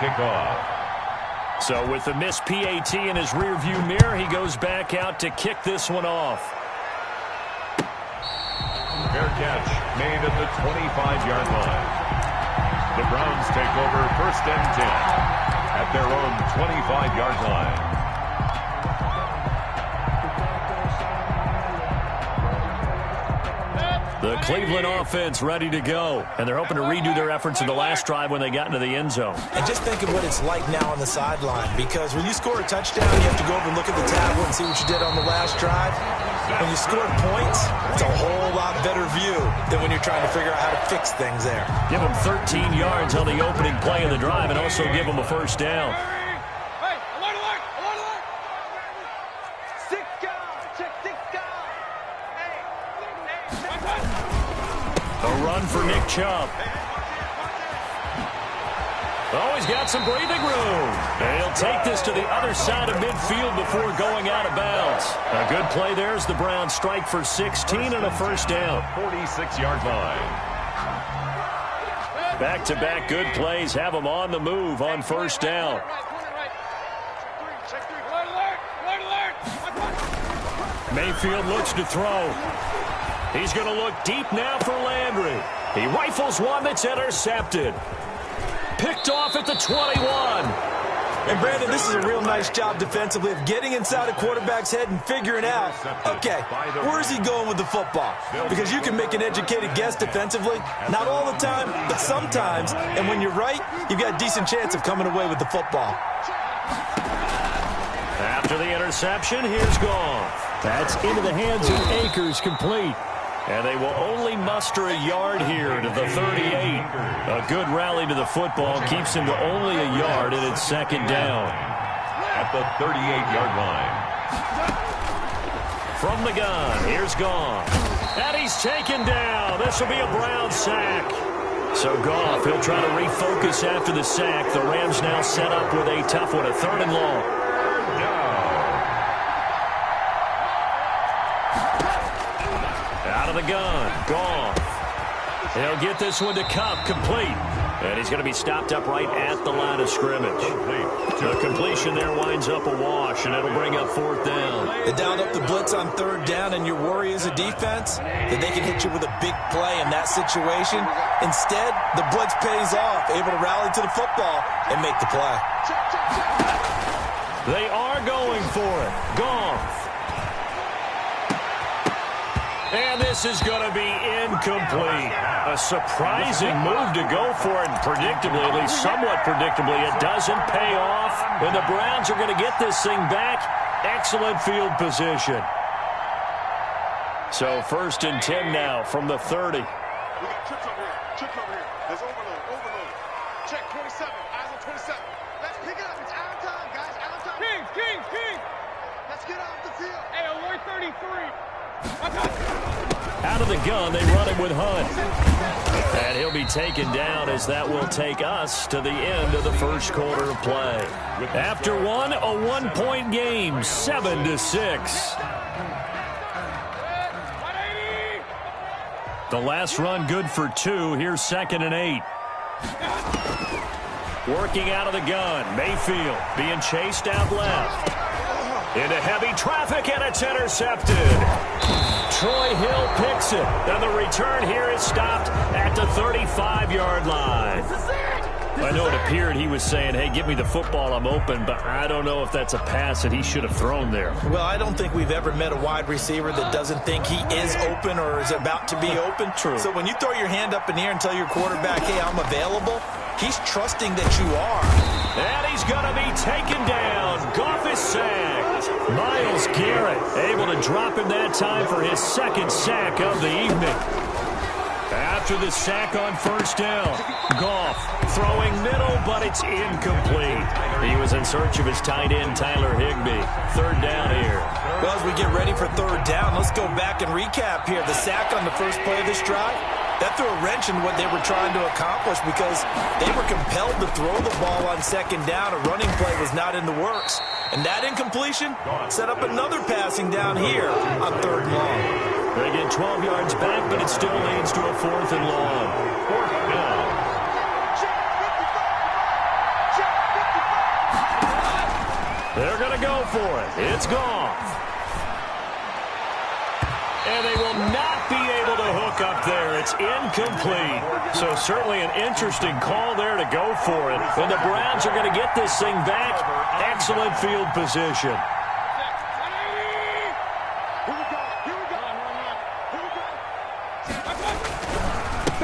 kickoff. So with the missed PAT in his rearview mirror, he goes back out to kick this one off. Fair catch made at the 25-yard line. The Browns take over 1st and 10 at their own 25-yard line. The Cleveland offense ready to go, and they're hoping to redo their efforts in the last drive when they got into the end zone. And just think of what it's like now on the sideline, because when you score a touchdown, you have to go over and look at the tablet and see what you did on the last drive. When you score points, it's a whole lot better view than when you're trying to figure out how to fix things there. Give them 13 yards on the opening play of the drive and also give them a first down. A run for Nick Chubb. Oh, he's got some breathing room. And he'll take this to the other side of midfield before going out of bounds. A good play there as the Browns strike for 16 and a first down. 46-yard line. Back-to-back good plays have them on the move on first down. Mayfield looks to throw. He's going to look deep now for Landry. He rifles one that's intercepted. Picked off at the 21. And, Brandon, this is a real nice job defensively of getting inside a quarterback's head and figuring out, okay, where's he going with the football? Because you can make an educated guess defensively. Not all the time, but sometimes. And when you're right, you've got a decent chance of coming away with the football. After the interception, here's Goff. That's into the hands of Akers, complete. And they will only muster a yard here to the 38. A good rally to the football keeps him to only a yard, and it's second down. At the 38-yard line. From the gun, here's Goff. And he's taken down. This will be a Brown sack. So Goff, he'll try to refocus after the sack. The Rams now set up with a tough one, a 3rd and long. Out of the gun, Goff. He'll get this one to Kupp, complete. And he's going to be stopped up right at the line of scrimmage. The completion there winds up a wash, and it'll bring up 4th down. They dialed up the blitz on 3rd down, and your worry as a defense that they can hit you with a big play in that situation. Instead, the blitz pays off, able to rally to the football and make the play. They are going for it. Goff. And this is going to be incomplete. A surprising move to go for it, and predictably, at least somewhat predictably, it doesn't pay off. And the Browns are going to get this thing back. Excellent field position. So 1st and 10 now from the 30. We got trips over here. Trips over here. There's overload. Check 27. Eyes on 27. Let's pick it up. It's out of time, guys. Out of time. King. Let's get off the field. Hey, alert 33. Out of the gun, they run him with Hunt. And he'll be taken down as that will take us to the end of the first quarter of play. After one, a 1-point game, 7-6. The last run good for 2. Here's 2nd and 8. Working out of the gun. Mayfield being chased out left. Into heavy traffic, and it's intercepted. Troy Hill picks it, and the return here is stopped at the 35-yard line. I know it appeared he was saying, hey, give me the football, I'm open, but I don't know if that's a pass that he should have thrown there. Well, I don't think we've ever met a wide receiver that doesn't think he is open or is about to be open. True. So when you throw your hand up in the air and tell your quarterback, hey, I'm available, he's trusting that you are. And he's going to be taken down. Goff is sacked. Myles Garrett able to drop him that time for his 2nd sack of the evening. After the sack on 1st down, Goff throwing middle, but it's incomplete. He was in search of his tight end, Tyler Higbee. 3rd down here. Well, as we get ready for 3rd down, let's go back and recap here. The sack on the first play of this drive, that threw a wrench in what they were trying to accomplish because they were compelled to throw the ball on 2nd down. A running play was not in the works. And that incompletion set up another passing down here on 3rd and long. They get 12 yards back, but it still leads to a 4th and long. 4th down. Check. They're going to go for it. It's gone. And they will not be able to hook up there. It's incomplete. So certainly an interesting call there to go for it. And the Browns are going to get this thing back. Excellent field position.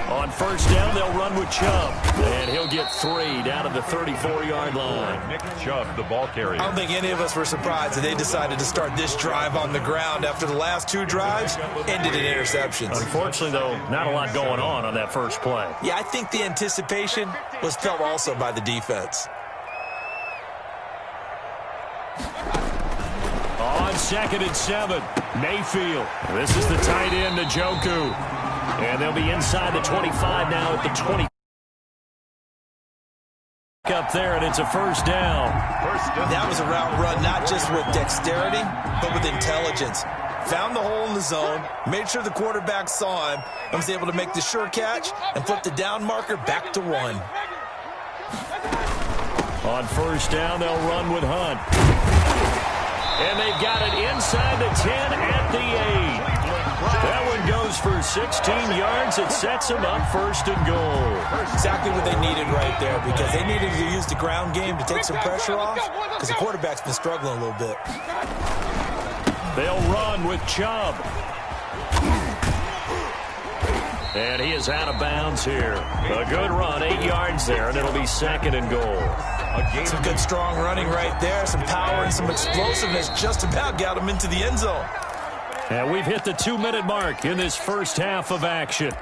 On first down, they'll run with Chubb. And he'll get 3 down to the 34-yard line. Nick Chubb, the ball carrier. I don't think any of us were surprised that they decided to start this drive on the ground after the last 2 drives ended in interceptions. Unfortunately, though, not a lot going on that first play. Yeah, I think the anticipation was felt also by the defense. On 2nd and 7, Mayfield. This is the tight end, Njoku. And they'll be inside the 25 now at the 20. Up there, and it's a first down. That was a route run, not just with dexterity, but with intelligence. Found the hole in the zone, made sure the quarterback saw him, and was able to make the sure catch and flip the down marker back to 1. On first down, they'll run with Hunt. And they've got it inside the 10 at the 8. That one goes for 16 yards. It sets them up 1st and goal. Exactly what they needed right there, because they needed to use the ground game to take some pressure off, because the quarterback's been struggling a little bit. They'll run with Chubb. And he is out of bounds here. A good run, 8 yards there, and it'll be 2nd and goal. Some good strong running right there, some power and some explosiveness just about got him into the end zone. And we've hit the 2-minute mark in this first half of action.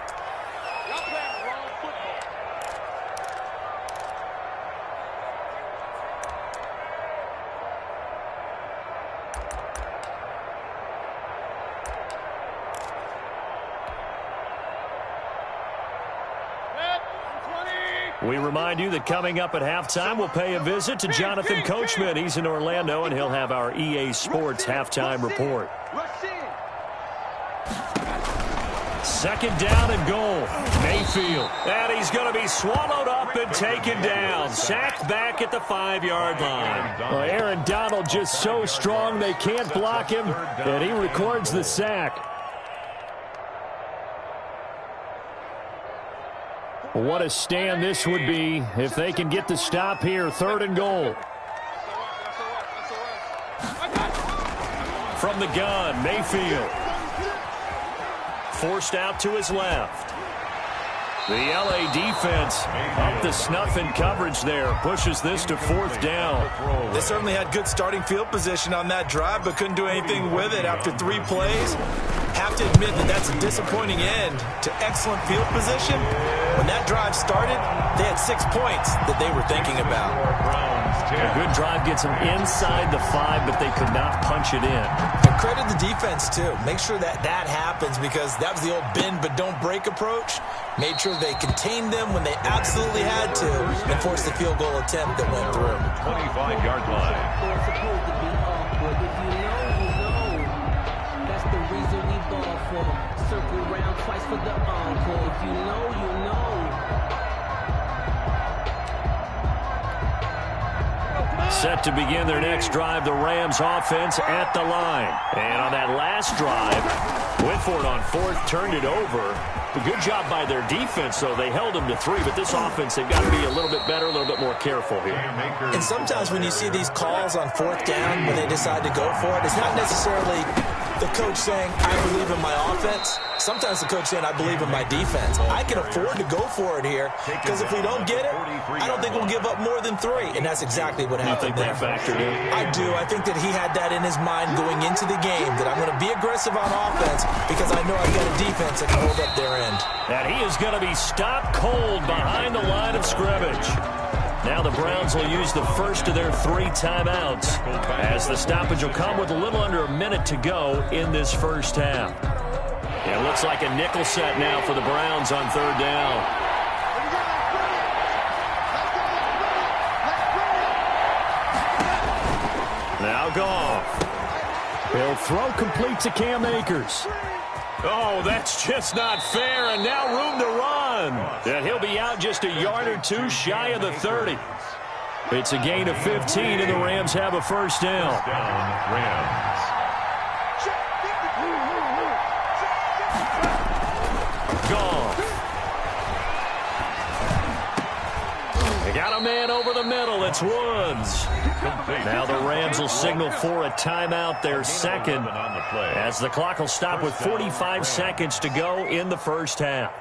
We remind you that coming up at halftime, we'll pay a visit to Jonathan Coachman. He's in Orlando, and he'll have our EA Sports halftime report. 2nd down and goal. Mayfield. And he's going to be swallowed up and taken down. Sacked back at the 5-yard line. Well, Aaron Donald just so strong they can't block him, and he records the sack. What a stand this would be if they can get the stop here. 3rd and goal. From the gun, Mayfield. Forced out to his left. The LA defense up the snuff in coverage there. Pushes this to 4th down. They certainly had good starting field position on that drive, but couldn't do anything with it after 3 plays. Have to admit that that's a disappointing end to excellent field position. When that drive started, they had 6 points that they were thinking about. A good drive gets them inside the 5, but they could not punch it in. And credit the defense, too. Make sure that that happens, because that was the old bend but don't break approach. Made sure they contained them when they absolutely had to and forced the field goal attempt that went through. 25-yard line. Circle round twice for the encore. If you know, you know. Set to begin their next drive, the Rams offense at the line. And on that last drive, went for it on 4th, turned it over. A good job by their defense, though. They held them to 3, but this offense, they've got to be a little bit better, a little bit more careful here. And sometimes when you see these calls on 4th down, when they decide to go for it, it's not necessarily the coach saying, I believe in my offense. Sometimes the coach saying, I believe in my defense. I can afford to go for it here, because if we don't get it, I don't think we'll give up more than 3. And that's exactly what happened there. You think that factored in? I do. I think that he had that in his mind going into the game, that I'm going to be aggressive on offense because I know I've got a defense that can hold up their end. And he is going to be stopped cold behind the line of scrimmage. Now the Browns will use the first of their 3 timeouts, as the stoppage will come with a little under a minute to go in this first half. It looks like a nickel set now for the Browns on 3rd down. Now Goff. He'll throw complete to Cam Akers. Oh, that's just not fair, and now room to run. And he'll be out just a yard or 2 shy of the 30. It's a gain of 15, and the Rams have a first down. First down, Rams. Gone. They got a man over the middle. It's Woods. Now the Rams will signal for a timeout, their second, as the clock will stop with 45 seconds to go in the first half.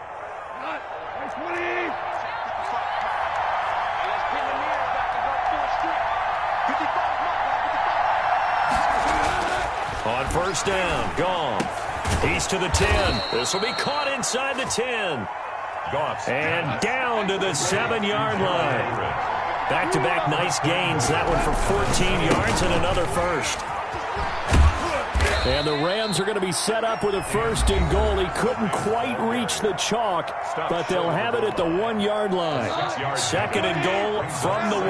On first down, gone. He's to the 10. This will be caught inside the 10. And down to the 7-yard line. Back-to-back nice gains. That one for 14 yards and another first. And the Rams are going to be set up with a first and goal. He couldn't quite reach the chalk, but they'll have it at the 1-yard line. Second and goal from the 1.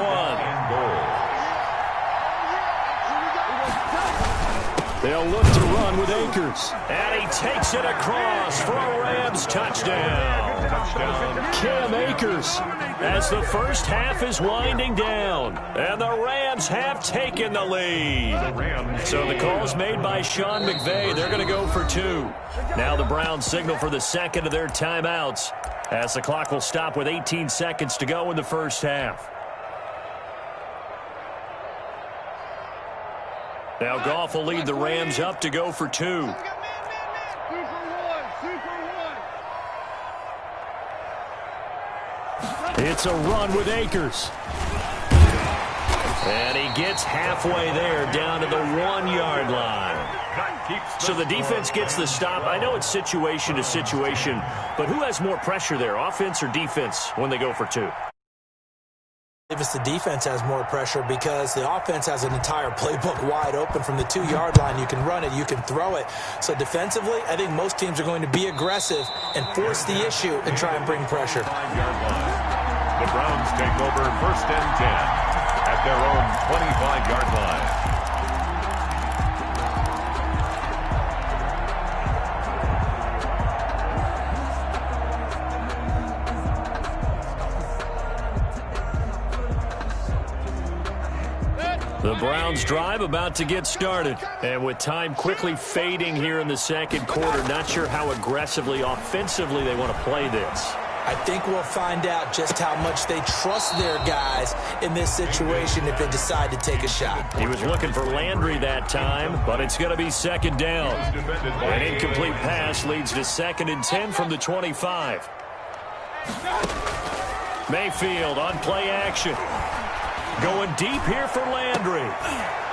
They'll look to run with Akers. And he takes it across for a Rams touchdown. Cam Akers as the first half is winding down. And the Rams have taken the lead. So the call is made by Sean McVay. They're going to go for 2. Now the Browns signal for the second of their timeouts as the clock will stop with 18 seconds to go in the first half. Now Goff will lead the Rams up to go for 2. It's a run with Akers. And he gets halfway there, down to the 1-yard line. So the defense gets the stop. I know it's situation to situation, but who has more pressure there, offense or defense, when they go for 2? If it's the defense has more pressure because the offense has an entire playbook wide open from the 2-yard line. You can run it, you can throw it. So defensively, I think most teams are going to be aggressive and force the issue and try and bring pressure. 5-yard line. The Browns take over first and 10 at their own 25-yard line. The Browns drive about to get started. And with time quickly fading here in the second quarter, not sure how aggressively, offensively they want to play this. I think we'll find out just how much they trust their guys in this situation if they decide to take a shot. He was looking for Landry that time, but it's going to be second down. An incomplete pass leads to second and 10 from the 25. Mayfield on play action. Going deep here for Landry.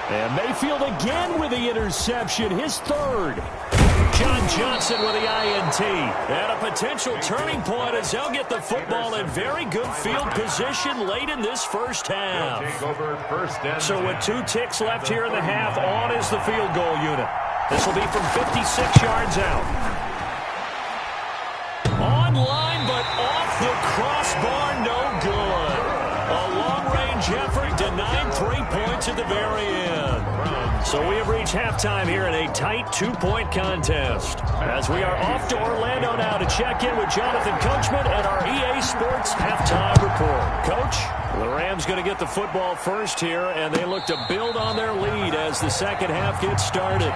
And Mayfield again with the interception, his third. John Johnson with the INT. And a potential turning point as they'll get the football in very good field position late in this first half. So with 2 ticks left here in the half, on is the field goal unit. This will be from 56 yards out. On-line, but off the crossbar, no good. A long-range effort denied 3 points at the very end. So we have reached halftime here in a tight 2-point contest. As we are off to Orlando now to check in with Jonathan Coachman and our EA Sports halftime report. Coach, the Rams going to get the football first here, and they look to build on their lead as the second half gets started.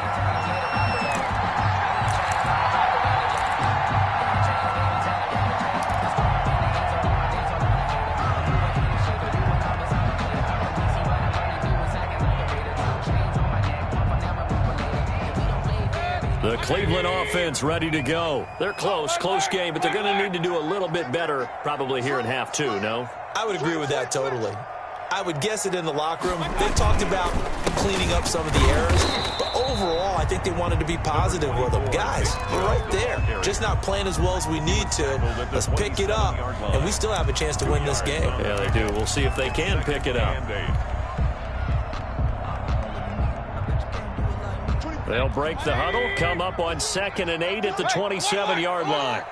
The Cleveland offense ready to go. They're close game, but they're going to need to do a little bit better probably here in half 2, no? I would agree with that totally. I would guess it in the locker room. They talked about cleaning up some of the errors, but overall, I think they wanted to be positive with them. Guys, we're right there. Just not playing as well as we need to. Let's pick it up, and we still have a chance to win this game. Yeah, they do. We'll see if they can pick it up. They'll break the huddle, come up on 2nd and 8 at the 27-yard line.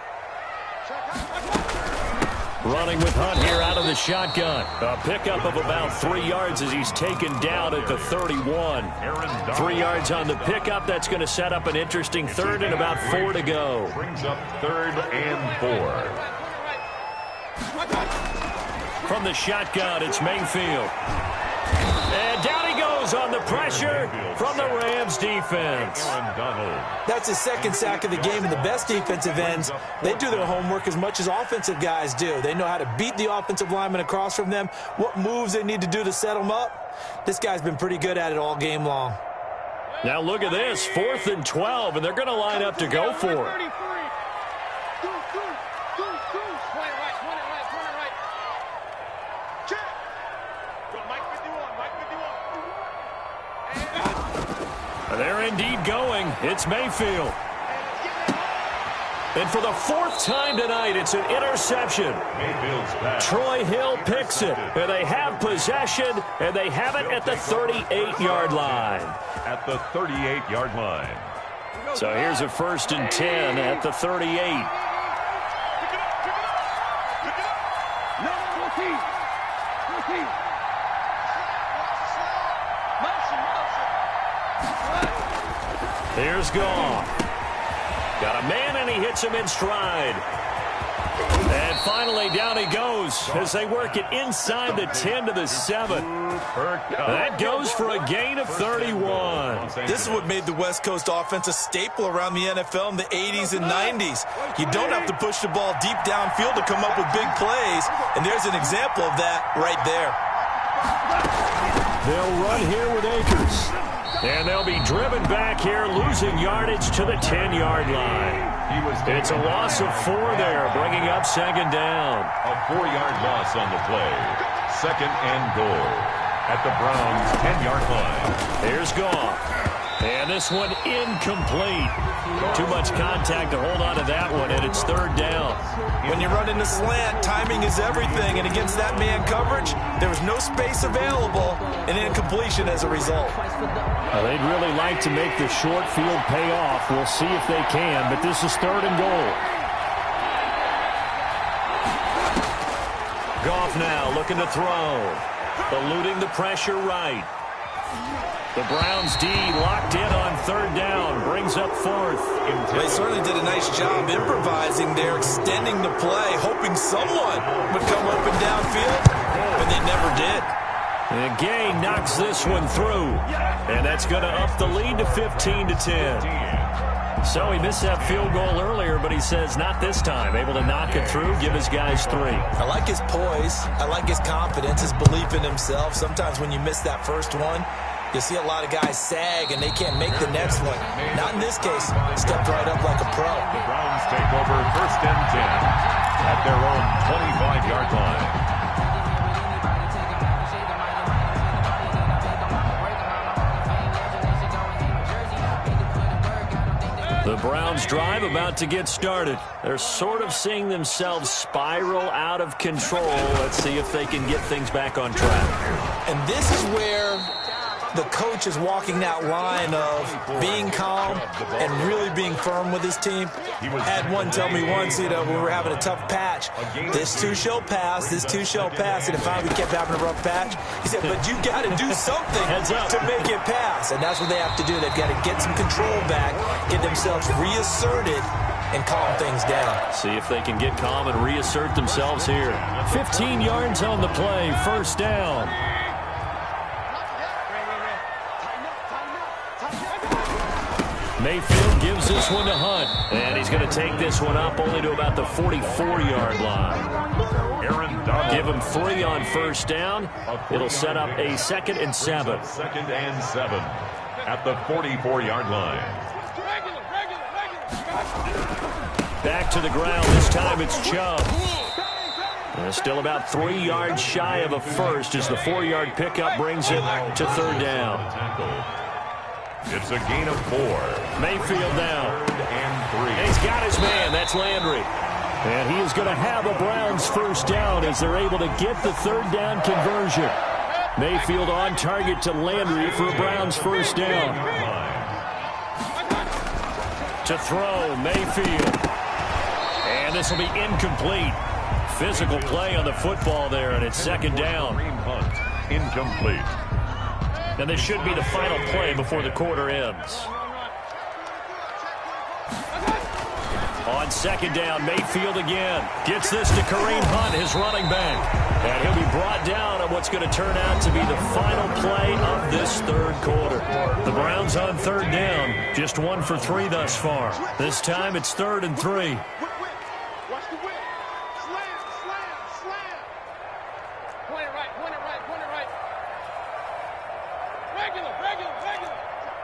Running with Hunt here out of the shotgun. A pickup of about 3 yards as he's taken down at the 31. 3 yards on the pickup. That's going to set up an interesting third and about 4 to go. Brings up 3rd and 4. from the shotgun. It's Mayfield. And down he goes on the pressure from the Rams defense. That's his second sack of the game, and the best defensive ends, they do their homework as much as offensive guys do. They know how to beat the offensive lineman across from them, what moves they need to do to set them up. This guy's been pretty good at it all game long. Now look at this, 4th and 12, and they're going to line up to go for it. They're indeed going. It's Mayfield. And for the 4th time tonight, it's an interception. Troy Hill picks it. And they have possession, and they have it at the 38-yard line. At the 38-yard line. So here's a 1st and 10 at the 38. Here's Goff. Got a man, and he hits him in stride. And finally, down he goes as they work it inside the 10 to the 7. That goes for a gain of 31. This is what made the West Coast offense a staple around the NFL in the 80s and 90s. You don't have to push the ball deep downfield to come up with big plays, and there's an example of that right there. They'll run here with Akers. And they'll be driven back here, losing yardage to the 10-yard line. It's a loss of 4 there, bringing up 2nd down. A 4-yard loss on the play. 2nd and goal at the Browns' 10-yard line. Here's Goff. And this one incomplete. Too much contact to hold on to that one, and it's 3rd down. When you run into slant, timing is everything, and against that man coverage, there was no space available, and incompletion as a result. Well, they'd really like to make the short field pay off. We'll see if they can, but this is 3rd and goal. Goff now looking to throw. Eluding the pressure right. The Browns D locked in on 3rd down. Brings up 4th. They certainly did a nice job improvising there, extending the play, hoping someone would come open downfield, but they never did. And Gay knocks this one through. And that's going to up the lead to 15-10. So he missed that field goal earlier, but he says not this time. Able to knock it through, give his guys 3. I like his poise. I like his confidence, his belief in himself. Sometimes when you miss that first one, you see a lot of guys sag, and they can't make the next one. Not in this case. Stepped right up like a pro. The Browns take over 1st and 10 at their own 25-yard line. The Browns drive about to get started. They're sort of seeing themselves spiral out of control. Let's see if they can get things back on track. And this is where the coach is walking that line of being calm and really being firm with his team. Had one tell me once, when we were having a tough patch, this too shall pass, this too shall pass. And if we kept having a rough patch, he said, but you got to do something to make it pass. And that's what they have to do. They've got to get some control back, get themselves reasserted, and calm things down. See if they can get calm and reassert themselves here. 15 yards on the play, 1st down. Mayfield gives this one to Hunt. And he's going to take this one up only to about the 44-yard line. Give him 3 on 1st down. It'll set up a 2nd and 7. 2nd and 7 at the 44-yard line. Back to the ground. This time it's Chubb. Still about 3 yards shy of a first as the 4-yard pickup brings it to 3rd down. It's a gain of 4. Mayfield now. 3rd and 3. And he's got his man. That's Landry. And he is going to have a Browns 1st down as they're able to get the 3rd down conversion. Mayfield on target to Landry for a Browns 1st down. To throw, Mayfield. And this will be incomplete. Physical play on the football there, and it's 2nd down. Incomplete. And this should be the final play before the quarter ends. On 2nd down, Mayfield again. Gets this to Kareem Hunt, his running back. And he'll be brought down on what's going to turn out to be the final play of this third quarter. The Browns on third down, just 1 for 3 thus far. This time it's 3rd and 3. Watch the whip. Slam, slam, slam. Point it right, point it right, point it right. Regular, regular, regular.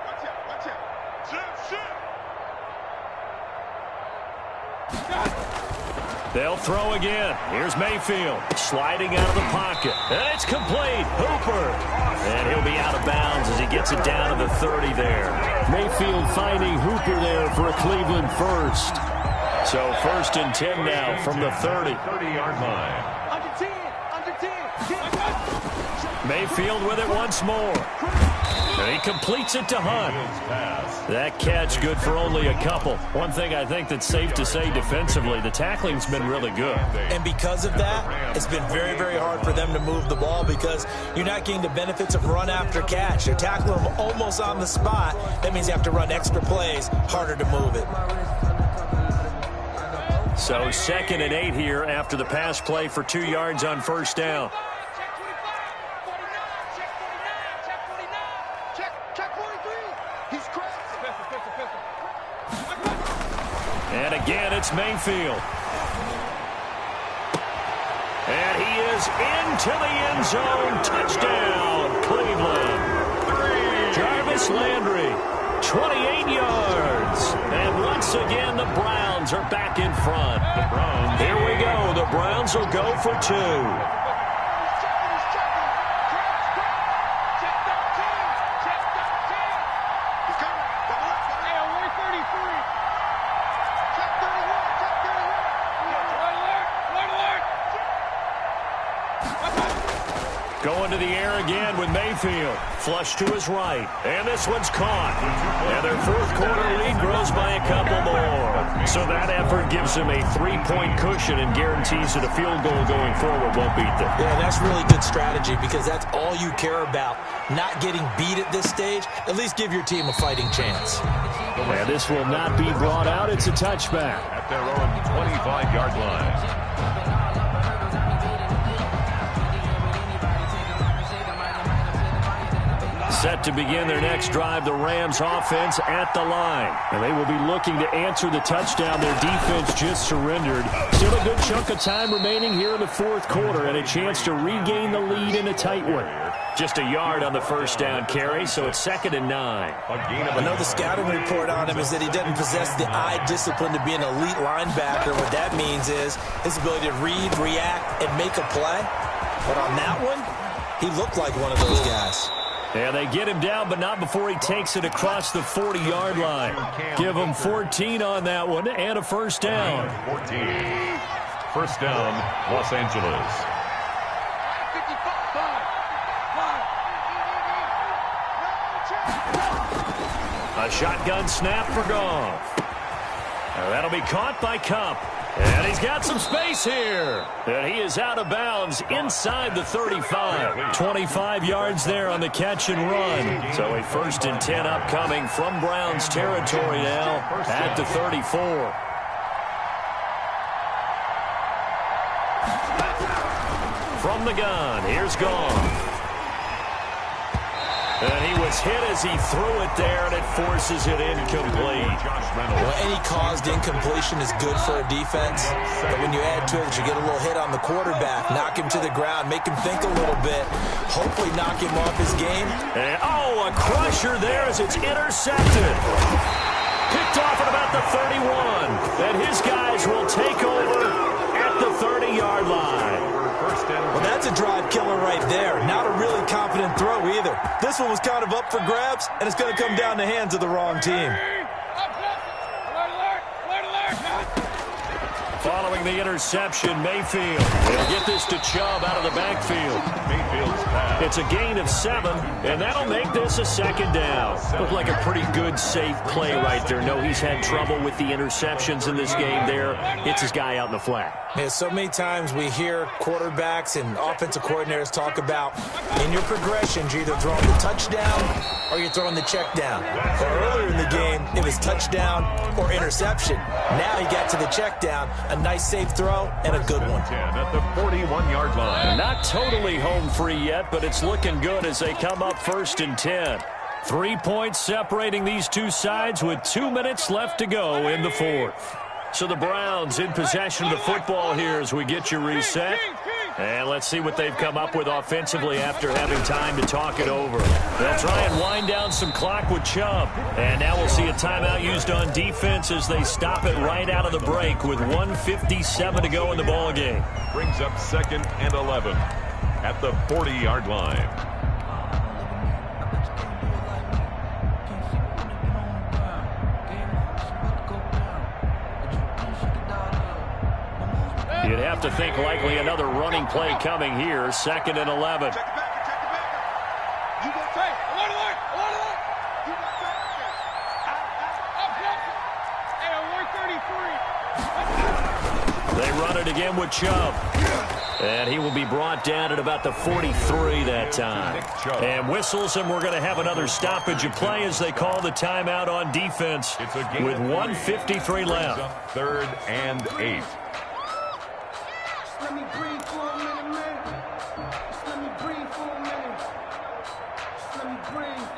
Watch out, watch out. Shift. They'll throw again. Here's Mayfield sliding out of the pocket. And it's complete. Hooper. And he'll be out of bounds as he gets it down to the 30 there. Mayfield finding Hooper there for a Cleveland first. So 1st and 10 now from the 30. 30-yard line. Under 10. Mayfield with it once more. And he completes it to Hunt. That catch good for only a couple. One thing I think that's safe to say defensively, the tackling's been really good. And because of that, it's been very, very hard for them to move the ball because you're not getting the benefits of run after catch. They're tackling them almost on the spot. That means you have to run extra plays, harder to move it. So 2nd and 8 here after the pass play for 2 yards on first down. And again, it's Mayfield. And he is into the end zone. Touchdown, Cleveland. Jarvis Landry, 28 yards. And once again, the Browns are back in front. Here we go. The Browns will go for 2. Going to the air again with Mayfield. Flush to his right. And this one's caught. And their 4th quarter lead grows by a couple more. So that effort gives them a 3-point cushion and guarantees that a field goal going forward won't beat them. Yeah, that's really good strategy because that's all you care about. Not getting beat at this stage. At least give your team a fighting chance. And this will not be brought out. It's a touchback. At their own 25-yard line. Set to begin their next drive, the Rams offense at the line. And they will be looking to answer the touchdown their defense just surrendered. Still a good chunk of time remaining here in the 4th quarter and a chance to regain the lead in a tight one. Just a yard on the first down carry, so it's 2nd and 9. I know the scouting report on him is that he doesn't possess the eye discipline to be an elite linebacker. What that means is his ability to read, react, and make a play. But on that one, he looked like one of those guys. And they get him down, but not before he takes it across the 40-yard line. Give him 14 on that one and a first down. 14. First down, Los Angeles. A shotgun snap for Goff. That'll be caught by Kupp. And he's got some space here. And he is out of bounds inside the 35. 25 yards there on the catch and run. So a 1st and 10 upcoming from Browns territory now at the 34. From the gun, here's Goff. And he was hit as he threw it there, and it forces it incomplete. Well, any caused incompletion is good for a defense. But when you add to it, you get a little hit on the quarterback, knock him to the ground, make him think a little bit, hopefully knock him off his game. And, a crusher there as it's intercepted. Picked off at about the 31. And his guys will take over at the 30-yard line. Well, that's a drive killer right there. Not a really confident throw either. This one was kind of up for grabs, and it's going to come down the hands of the wrong team. Following the interception, Mayfield will get this to Chubb out of the backfield. Mayfield's pass. It's a gain of 7, and that'll make this a 2nd down. Looked like a pretty good, safe play right there. No, he's had trouble with the interceptions in this game there. Hits his guy out in the flat. Yeah, so many times we hear quarterbacks and offensive coordinators talk about in your progressions, you're either throwing the touchdown or you're throwing the check down. Or earlier in the game, it was touchdown or interception. Now he got to the check down. A nice nice safe throw and a good one. 10 at the 41-yard line. Not totally home free yet, but it's looking good as they come up 1st and 10. 3 points separating these two sides with 2 minutes left to go in the fourth. So the Browns in possession of the football here as we get you reset. And let's see what they've come up with offensively after having time to talk it over. They'll try and wind down some clock with Chubb. And now we'll see a timeout used on defense as they stop it right out of the break with 1:57 to go in the ballgame. Brings up 2nd and 11 at the 40-yard line. You'd have to think likely another running play coming here. 2nd and 11. Check the back. You go take. I want to look. You go take. Up. Hey, 133. They run it again with Chubb. And he will be brought down at about the 43 that time. And whistles, and we're going to have another stoppage of play as they call the timeout on defense with 1:53 left. 3rd and 8. Let me breathe for a minute, man. Just let me breathe for a minute. Just let me breathe.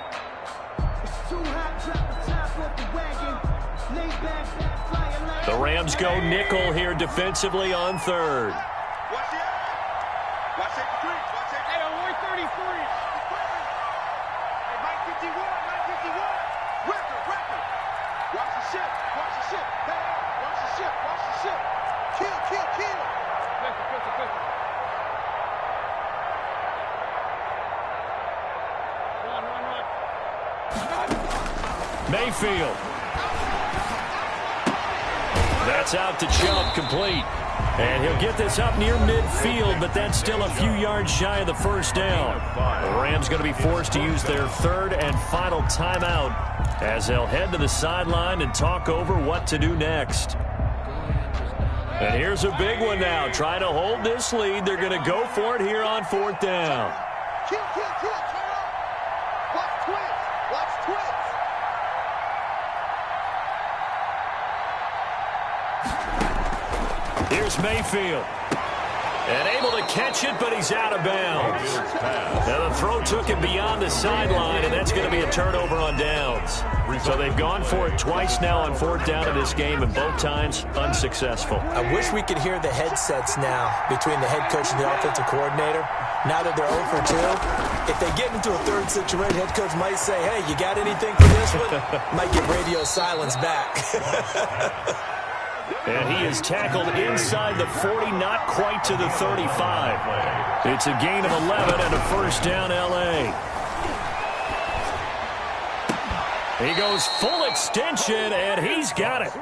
It's too hot, drop the top off the wagon. Lay back, flying like The Rams go nickel here defensively on 3rd. Watch it. Watch it. Watch it. Hey, 133. Hey, Mike 51. Record. Watch the ship. Hey, watch the ship. Kill. Pistol. Run. Mayfield. That's out to Chubb, complete. And he'll get this up near midfield, but that's still a few yards shy of the first down. The Rams going to be forced to use their 3rd and final timeout as they'll head to the sideline and talk over what to do next. And here's a big one now. Trying to hold this lead. They're going to go for it here on 4th down. Kill. Turn up. Watch twins. Here's Mayfield. And able to catch it, but he's out of bounds. Now the throw took him beyond the sideline, and that's going to be a turnover on downs. So they've gone for it twice now on 4th down in this game, and both times unsuccessful. I wish we could hear the headsets now between the head coach and the offensive coordinator. Now that they're 0 for 2, if they get into a 3rd situation, head coach might say, hey, you got anything for this one? Might get radio silence back. And he is tackled inside the 40, not quite to the 35. It's a gain of 11 and a 1st down L.A. He goes full extension, and he's got it.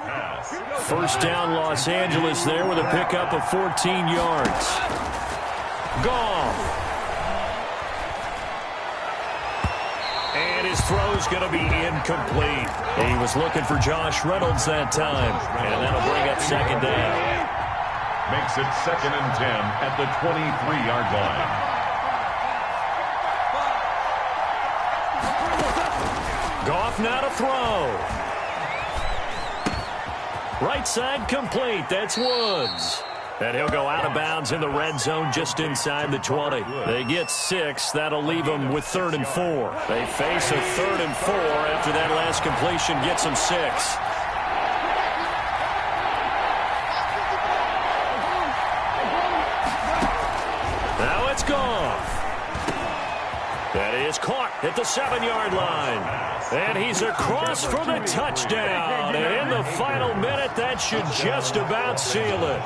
1st down Los Angeles there with a pickup of 14 yards. Gone. And his throw's going to be incomplete. He was looking for Josh Reynolds that time, and that'll bring up 2nd down. Makes it 2nd and 10 at the 23-yard line. Goff now to throw. Right side complete. That's Woods. And he'll go out of bounds in the red zone just inside the 20. They get 6. That'll leave them with 3rd and 4. They face a 3rd and 4 after that last completion gets them 6. Now it's Goff. That is caught at the 7-yard line. And he's across for the touchdown. And in the final minute, that should just about seal it.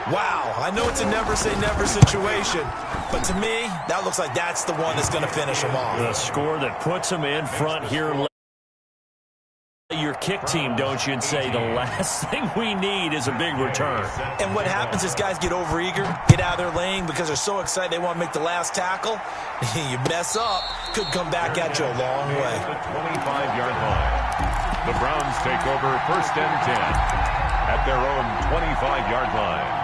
Wow, I know it's a never-say-never situation, but to me, that looks like that's the one that's going to finish them off. The score that puts them in front here. Your kick team, don't you, and say the last thing we need is a big return. And what happens is guys get overeager, get out of their lane because they're so excited they want to make the last tackle. You mess up, could come back at you a long way. The 25-yard line. The Browns take over 1st and 10 at their own 25-yard line.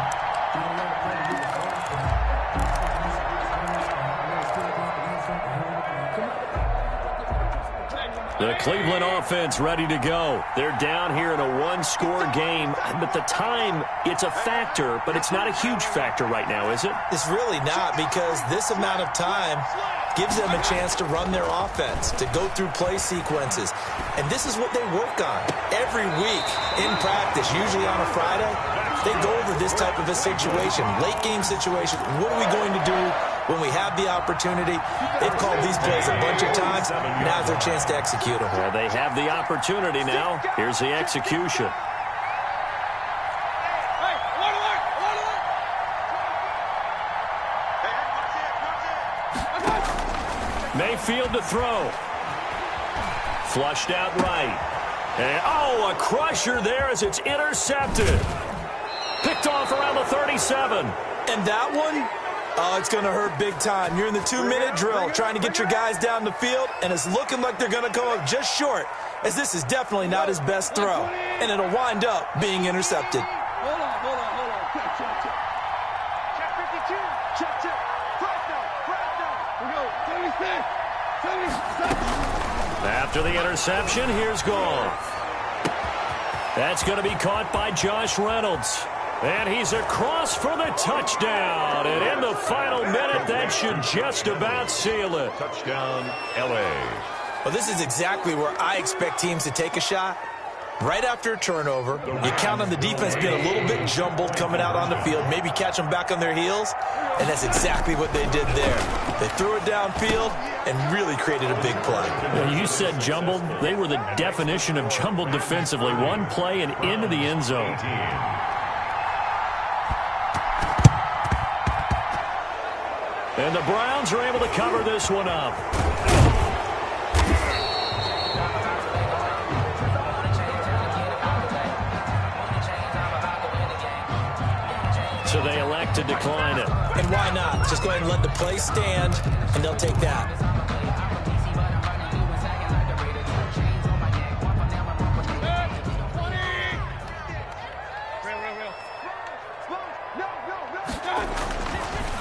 The Cleveland offense ready to go. They're down here in a one-score game. But the time, it's a factor, but it's not a huge factor right now, is it? It's really not, because this amount of time gives them a chance to run their offense, to go through play sequences. And this is what they work on every week in practice, usually on a Friday. They go over this type of a situation, late-game situation. What are we going to do when we have the opportunity? They've called these plays a bunch of times. Now's their chance to execute them. Well, they have the opportunity now. Here's the execution. Mayfield to throw. Flushed out right. And, oh, a crusher there as it's intercepted. Picked off around the 37. And that one, oh, it's going to hurt big time. You're in the 2-minute drill trying to get your guys down the field, and it's looking like they're going to go up just short, as this is definitely not his best throw. And it'll wind up being intercepted. Hold on. Check. Check 52. Check. First down. We go. 76. After the interception, here's Goff. That's going to be caught by Josh Reynolds. And he's across for the touchdown. And in the final minute, that should just about seal it. Touchdown, L.A. Well, this is exactly where I expect teams to take a shot. Right after a turnover, you count on the defense being a little bit jumbled coming out on the field, maybe catch them back on their heels, and that's exactly what they did there. They threw it downfield and really created a big play. Well, you said jumbled. They were the definition of jumbled defensively. One play and into the end zone. And the Browns are able to cover this one up. So they elect to decline it. And why not? Just go ahead and let the play stand, and they'll take that.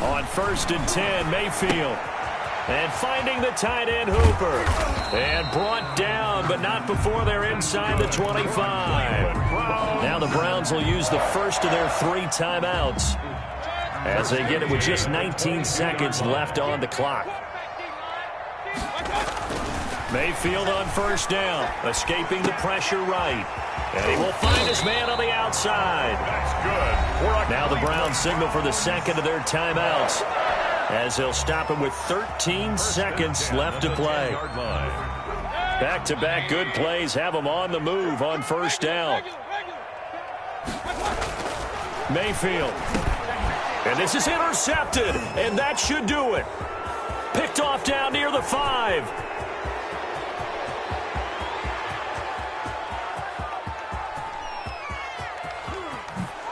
On 1st and 10, Mayfield. And finding the tight end, Hooper. And brought down, but not before they're inside the 25. Now the Browns will use the first of their 3 timeouts as they get it with just 19 seconds left on the clock. Mayfield on 1st down, escaping the pressure right. And he will find his man on the outside. That's good. Now the Browns signal for the second of their timeouts as they'll stop him with 13 seconds left to play. Back-to-back good plays have them on the move on 1st down. Mayfield. And this is intercepted, and that should do it. Picked off down near the 5.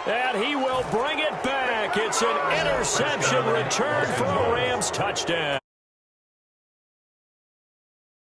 And he will bring it back. It's an interception return for a Rams touchdown.